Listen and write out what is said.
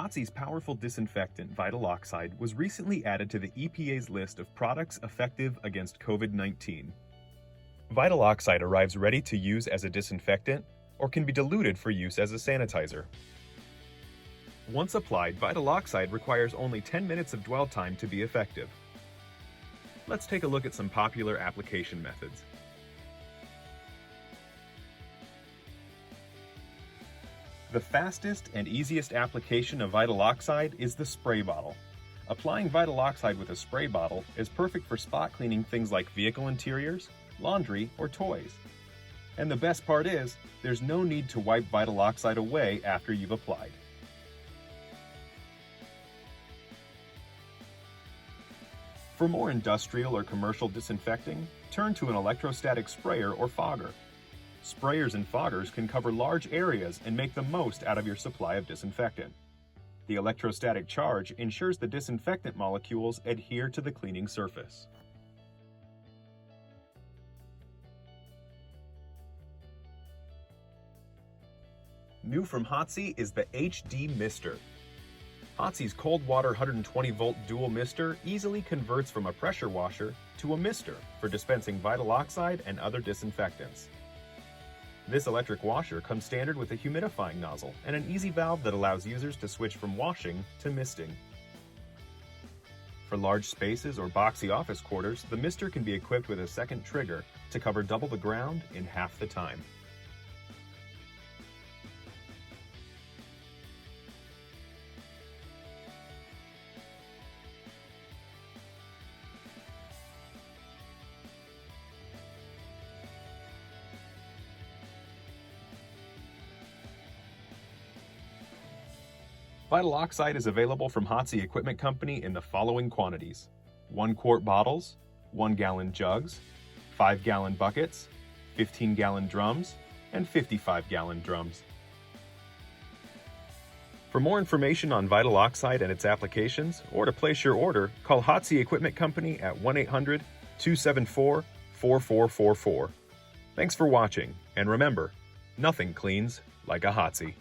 Hotsy's powerful disinfectant, Vital-Oxide, was recently added to the EPA's list of products effective against COVID-19. Vital-Oxide arrives ready to use as a disinfectant or can be diluted for use as a sanitizer. Once applied, Vital-Oxide requires only 10 minutes of dwell time to be effective. Let's take a look at some popular application methods. The fastest and easiest application of Vital-Oxide is the spray bottle. Applying Vital-Oxide with a spray bottle is perfect for spot cleaning things like vehicle interiors, laundry, or toys. And the best part is, there's no need to wipe Vital-Oxide away after you've applied. For more industrial or commercial disinfecting, turn to an electrostatic sprayer or fogger. Sprayers and foggers can cover large areas and make the most out of your supply of disinfectant. The electrostatic charge ensures the disinfectant molecules adhere to the cleaning surface. New from Hotsy is the HD Mister. Hotsy's cold water 120-volt dual mister easily converts from a pressure washer to a mister for dispensing Vital-Oxide and other disinfectants. This electric washer comes standard with a humidifying nozzle and an easy valve that allows users to switch from washing to misting. For large spaces or boxy office quarters, the mister can be equipped with a second trigger to cover double the ground in half the time. Vital-Oxide is available from Hotsy Equipment Company in the following quantities: 1-quart bottles, 1-gallon jugs, 5-gallon buckets, 15-gallon drums, and 55-gallon drums. For more information on Vital-Oxide and its applications, or to place your order, call Hotsy Equipment Company at 1-800-274-4444. Thanks for watching, and remember, nothing cleans like a Hotsy.